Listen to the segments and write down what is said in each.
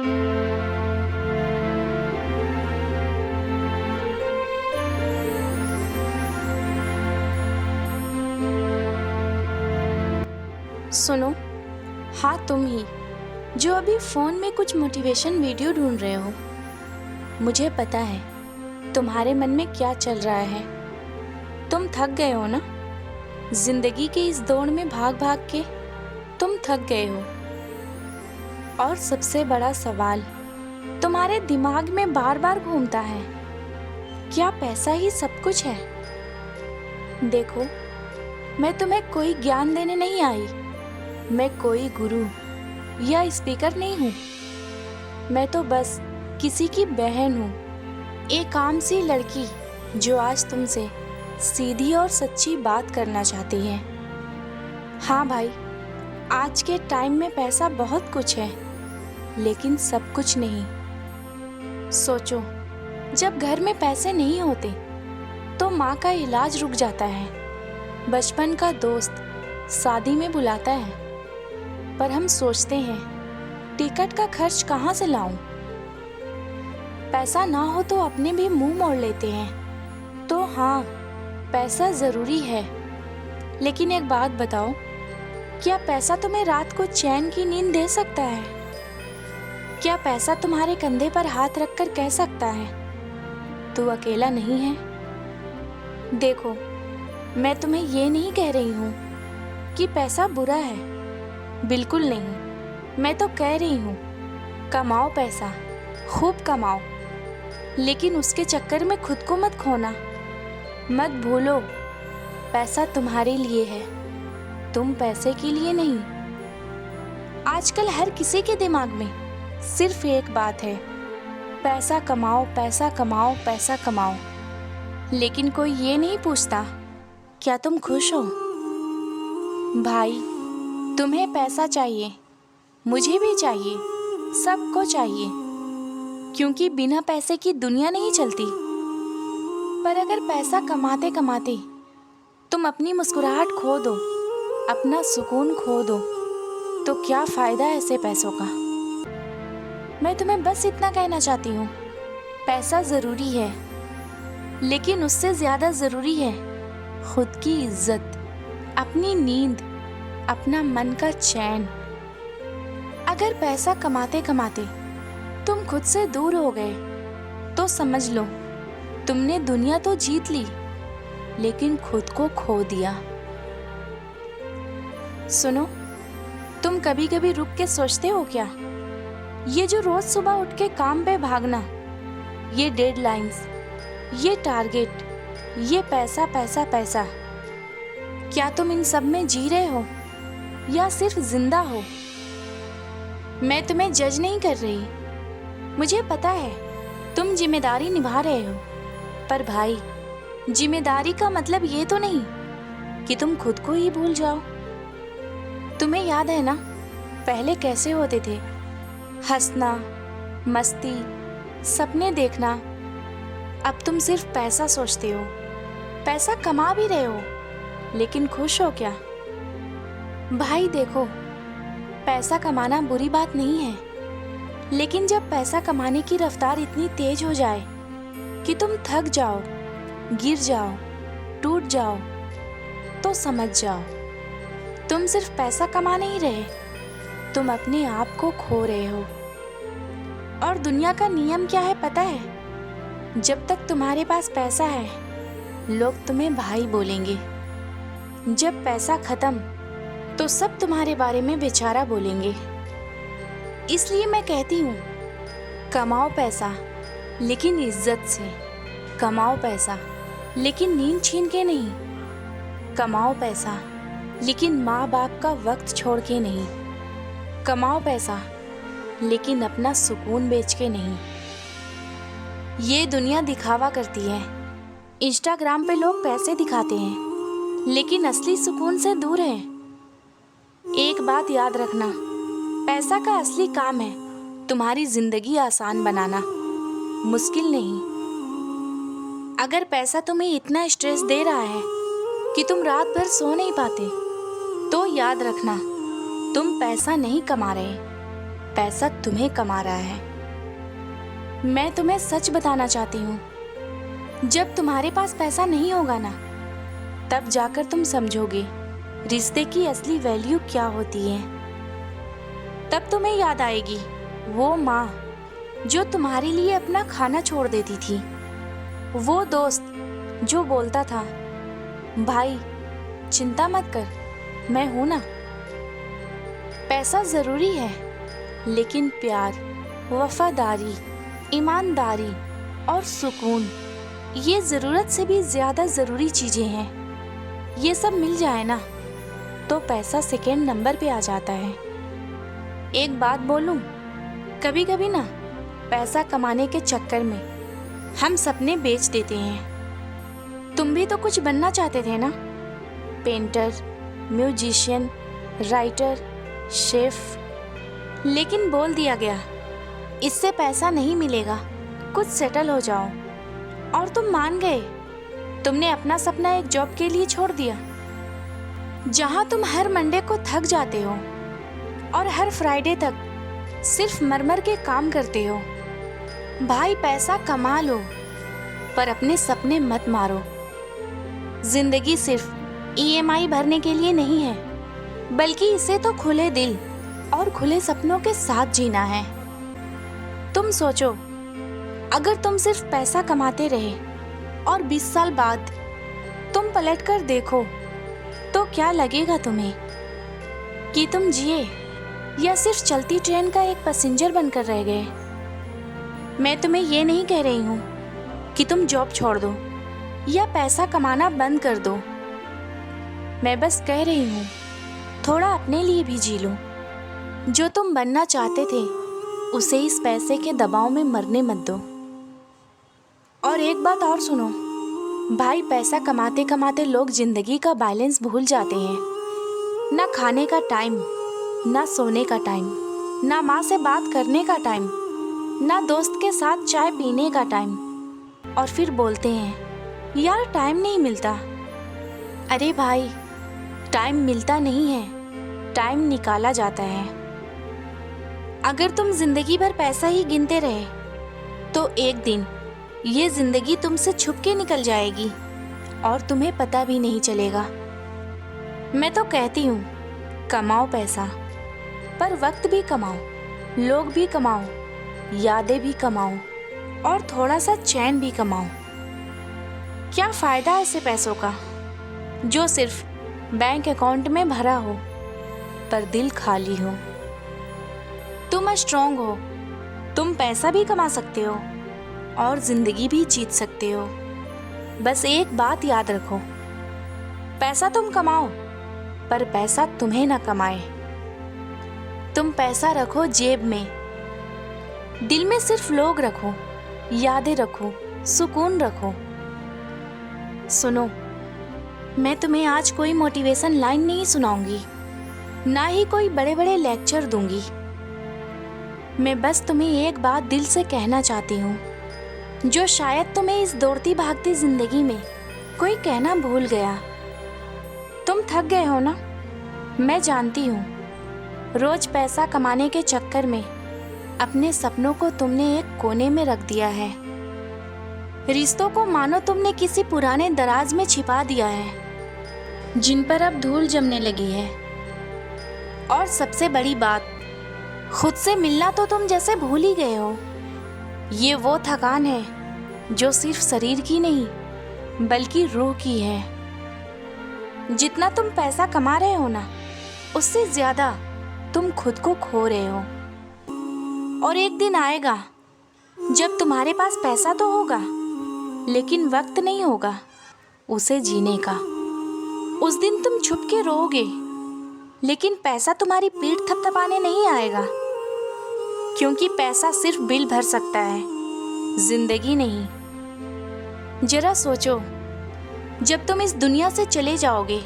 सुनो, हाँ तुम ही जो अभी फ़ोन में कुछ मोटिवेशन वीडियो ढूंढ रहे हो। मुझे पता है तुम्हारे मन में क्या चल रहा है। तुम थक गए हो ना, जिंदगी की इस दौड़ में भाग भाग के तुम थक गए हो। और सबसे बड़ा सवाल तुम्हारे दिमाग में बार बार घूमता है, क्या पैसा ही सब कुछ है? देखो, मैं तुम्हें कोई ज्ञान देने नहीं आई, मैं कोई गुरु या स्पीकर नहीं हूँ। मैं तो बस किसी की बहन हूँ, एक आम सी लड़की जो आज तुमसे सीधी और सच्ची बात करना चाहती है। हाँ भाई, आज के टाइम में पैसा बहुत कुछ है, लेकिन सब कुछ नहीं। सोचो, जब घर में पैसे नहीं होते तो माँ का इलाज रुक जाता है, बचपन का दोस्त शादी में बुलाता है, पर हम सोचते हैं टिकट का खर्च कहाँ से लाऊं? पैसा ना हो तो अपने भी मुंह मोड़ लेते हैं। तो हाँ, पैसा ज़रूरी है, लेकिन एक बात बताओ, क्या पैसा तुम्हें रात को चैन की नींद दे सकता है? क्या पैसा तुम्हारे कंधे पर हाथ रखकर कह सकता है तू अकेला नहीं है? देखो, मैं तुम्हें ये नहीं कह रही हूँ कि पैसा बुरा है, बिल्कुल नहीं। मैं तो कह रही हूँ, कमाओ पैसा, खूब कमाओ, लेकिन उसके चक्कर में खुद को मत खोना। मत भूलो, पैसा तुम्हारे लिए है, तुम पैसे के लिए नहीं। आजकल हर किसी के दिमाग में सिर्फ एक बात है, पैसा कमाओ, पैसा कमाओ, पैसा कमाओ। लेकिन कोई ये नहीं पूछता, क्या तुम खुश हो? भाई, तुम्हें पैसा चाहिए, मुझे भी चाहिए, सबको चाहिए, क्योंकि बिना पैसे की दुनिया नहीं चलती। पर अगर पैसा कमाते कमाते तुम अपनी मुस्कुराहट खो दो, अपना सुकून खो दो, तो क्या फ़ायदा ऐसे पैसों का? मैं तुम्हें बस इतना कहना चाहती हूँ, पैसा ज़रूरी है, लेकिन उससे ज़्यादा ज़रूरी है खुद की इज्जत, अपनी नींद, अपना मन का चैन। अगर पैसा कमाते कमाते तुम खुद से दूर हो गए तो समझ लो तुमने दुनिया तो जीत ली, लेकिन खुद को खो दिया। सुनो, तुम कभी कभी रुक के सोचते हो क्या, ये जो रोज सुबह उठ के काम पे भागना, ये डेडलाइंस, ये टारगेट, ये पैसा पैसा पैसा, क्या तुम इन सब में जी रहे हो या सिर्फ जिंदा हो? मैं तुम्हें जज नहीं कर रही, मुझे पता है तुम जिम्मेदारी निभा रहे हो, पर भाई, जिम्मेदारी का मतलब ये तो नहीं कि तुम खुद को ही भूल जाओ। तुम्हें याद है ना पहले कैसे होते थे? हंसना, मस्ती, सपने देखना। अब तुम सिर्फ पैसा सोचते हो, पैसा कमा भी रहे हो, लेकिन खुश हो क्या? भाई देखो, पैसा कमाना बुरी बात नहीं है, लेकिन जब पैसा कमाने की रफ्तार इतनी तेज हो जाए कि तुम थक जाओ, गिर जाओ, टूट जाओ, तो समझ जाओ तुम सिर्फ पैसा कमा नहीं रहे, तुम अपने आप को खो रहे हो। और दुनिया का नियम क्या है पता है? जब तक तुम्हारे पास पैसा है, लोग तुम्हें भाई बोलेंगे। जब पैसा खत्म तो सब तुम्हारे बारे में बेचारा बोलेंगे। इसलिए मैं कहती हूँ, कमाओ पैसा, लेकिन इज्जत से। कमाओ पैसा, लेकिन नींद छीन के नहीं। कमाओ पैसा, लेकिन माँ बाप का वक्त छोड़ के नहीं। कमाओ पैसा, लेकिन अपना सुकून बेच के नहीं। ये दुनिया दिखावा करती है, इंस्टाग्राम पे लोग पैसे दिखाते हैं, लेकिन असली सुकून से दूर है। एक बात याद रखना, पैसा का असली काम है तुम्हारी जिंदगी आसान बनाना, मुश्किल नहीं। अगर पैसा तुम्हें इतना स्ट्रेस दे रहा है कि तुम रात भर सो नहीं पाते, तो याद रखना तुम पैसा नहीं कमा रहे, पैसा तुम्हें कमा रहा है। मैं तुम्हें सच बताना चाहती हूँ, जब तुम्हारे पास पैसा नहीं होगा ना, तब जाकर तुम समझोगे रिश्ते की असली वैल्यू क्या होती है। तब तुम्हें याद आएगी वो माँ जो तुम्हारे लिए अपना खाना छोड़ देती थी, वो दोस्त जो बोलता था भाई चिंता मत कर, मैं हूं ना। पैसा जरूरी है, लेकिन प्यार, वफादारी, ईमानदारी और सुकून ये ज़रूरत से भी ज़्यादा ज़रूरी चीज़ें हैं। ये सब मिल जाए ना तो पैसा सेकेंड नंबर पे आ जाता है। एक बात बोलूं, कभी कभी ना पैसा कमाने के चक्कर में हम सपने बेच देते हैं। तुम भी तो कुछ बनना चाहते थे ना, पेंटर, म्यूजिशियन, राइटर, शेफ, लेकिन बोल दिया गया इससे पैसा नहीं मिलेगा, कुछ सेटल हो जाओ। और तुम मान गए। तुमने अपना सपना एक जॉब के लिए छोड़ दिया, जहां तुम हर मंडे को थक जाते हो और हर फ्राइडे तक सिर्फ मरमर के काम करते हो। भाई पैसा कमा लो, पर अपने सपने मत मारो। जिंदगी सिर्फ EMI भरने के लिए नहीं है, बल्कि इसे तो खुले दिल और खुले सपनों के साथ जीना है। तुम सोचो, अगर तुम सिर्फ पैसा कमाते रहे और 20 साल बाद तुम पलट कर देखो तो क्या लगेगा तुम्हें? कि तुम जिए या सिर्फ चलती ट्रेन का एक पैसेंजर बनकर रह गए? मैं तुम्हें ये नहीं कह रही हूँ कि तुम जॉब छोड़ दो या पैसा कमाना बंद कर दो। मैं बस कह रही हूँ थोड़ा अपने लिए भी जी लो। जो तुम बनना चाहते थे उसे इस पैसे के दबाव में मरने मत दो। और एक बात और सुनो भाई, पैसा कमाते कमाते लोग जिंदगी का बैलेंस भूल जाते हैं। ना खाने का टाइम, ना सोने का टाइम, ना माँ से बात करने का टाइम, ना दोस्त के साथ चाय पीने का टाइम। और फिर बोलते हैं यार टाइम नहीं मिलता। अरे भाई, टाइम मिलता नहीं है, टाइम निकाला जाता है। अगर तुम जिंदगी भर पैसा ही गिनते रहे तो एक दिन ये जिंदगी तुमसे छुप के निकल जाएगी और तुम्हें पता भी नहीं चलेगा। मैं तो कहती हूँ कमाओ पैसा, पर वक्त भी कमाओ, लोग भी कमाओ, यादें भी कमाओ और थोड़ा सा चैन भी कमाओ। क्या फायदा ऐसे पैसों का जो सिर्फ बैंक अकाउंट में भरा हो पर दिल खाली हो। तुम स्ट्रांग हो, तुम पैसा भी कमा सकते हो और जिंदगी भी जीत सकते हो। बस एक बात याद रखो, पैसा तुम कमाओ पर पैसा तुम्हें ना कमाए। तुम पैसा रखो जेब में, दिल में सिर्फ लोग रखो, यादें रखो, सुकून रखो। सुनो, मैं तुम्हें आज कोई मोटिवेशन लाइन नहीं सुनाऊंगी, ना ही कोई बड़े बड़े लेक्चर दूंगी। मैं बस तुम्हें एक बात दिल से कहना चाहती हूँ, जो शायद तुम्हें इस दौड़ती भागती जिंदगी में कोई कहना भूल गया। तुम थक गए हो ना, मैं जानती हूँ। रोज पैसा कमाने के चक्कर में अपने सपनों को तुमने एक कोने में रख दिया है। रिश्तों को मानो तुमने किसी पुराने दराज में छिपा दिया है, जिन पर अब धूल जमने लगी है। और सबसे बड़ी बात, खुद से मिलना तो तुम जैसे भूल ही गए हो। ये वो थकान है जो सिर्फ शरीर की नहीं बल्कि रूह की है। जितना तुम पैसा कमा रहे हो ना, उससे ज्यादा तुम खुद को खो रहे हो। और एक दिन आएगा जब तुम्हारे पास पैसा तो होगा, लेकिन वक्त नहीं होगा उसे जीने का। उस दिन तुम छुप के रोओगे, लेकिन पैसा तुम्हारी पीठ थपथपाने नहीं आएगा, क्योंकि पैसा सिर्फ बिल भर सकता है, जिंदगी नहीं। जरा सोचो, जब तुम इस दुनिया से चले जाओगे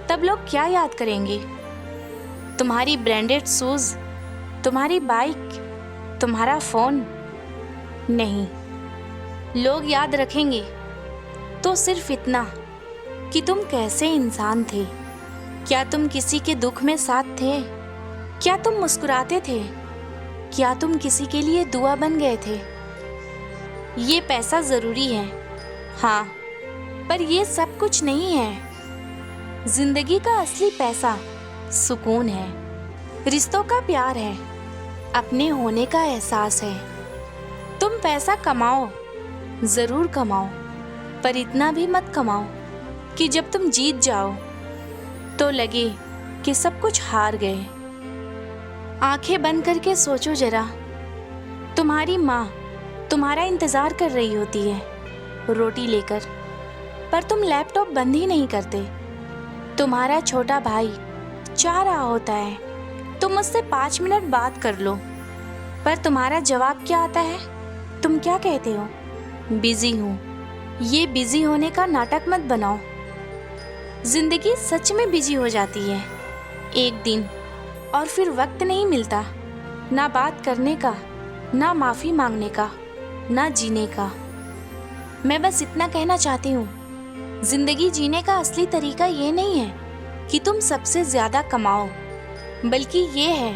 तब लोग क्या याद करेंगे? तुम्हारी ब्रांडेड शूज, तुम्हारी बाइक, तुम्हारा फोन? नहीं, लोग याद रखेंगे तो सिर्फ इतना कि तुम कैसे इंसान थे। क्या तुम किसी के दुख में साथ थे? क्या तुम मुस्कुराते थे क्या तुम किसी के लिए दुआ बन गए थे? ये पैसा जरूरी है, हाँ, पर ये सब कुछ नहीं है। जिंदगी का असली पैसा सुकून है, रिश्तों का प्यार है, अपने होने का एहसास है। तुम पैसा कमाओ, जरूर कमाओ, पर इतना भी मत कमाओ कि जब तुम जीत जाओ तो लगे कि सब कुछ हार गए। आंखें बंद करके सोचो जरा, तुम्हारी माँ तुम्हारा इंतजार कर रही होती है रोटी लेकर, पर तुम लैपटॉप बंद ही नहीं करते। तुम्हारा छोटा भाई चाह रहा होता है तुम मुझसे 5 मिनट बात कर लो, पर तुम्हारा जवाब क्या आता है? तुम क्या कहते हो? बिजी हूँ। ये बिजी होने का नाटक मत बनाओ। जिंदगी सच में बिजी हो जाती है एक दिन, और फिर वक्त नहीं मिलता, ना बात करने का, ना माफ़ी मांगने का, ना जीने का। मैं बस इतना कहना चाहती हूँ, जिंदगी जीने का असली तरीका ये नहीं है कि तुम सबसे ज़्यादा कमाओ, बल्कि ये है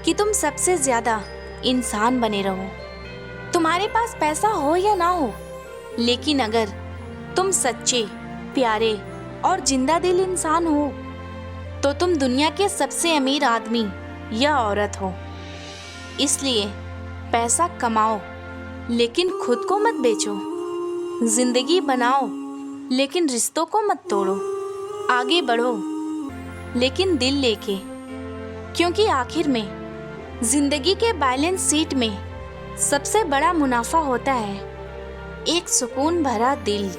कि तुम सबसे ज़्यादा इंसान बने रहो। तुम्हारे पास पैसा हो या ना हो, लेकिन अगर तुम सच्चे, प्यारे और जिंदा दिल इंसान हो तो तुम दुनिया के सबसे अमीर आदमी या औरत हो। इसलिए पैसा कमाओ, लेकिन खुद को मत बेचो। जिंदगी बनाओ, लेकिन रिश्तों को मत तोड़ो। आगे बढ़ो, लेकिन दिल लेके, क्योंकि आखिर में जिंदगी के बैलेंस शीट में सबसे बड़ा मुनाफा होता है एक सुकून भरा दिल।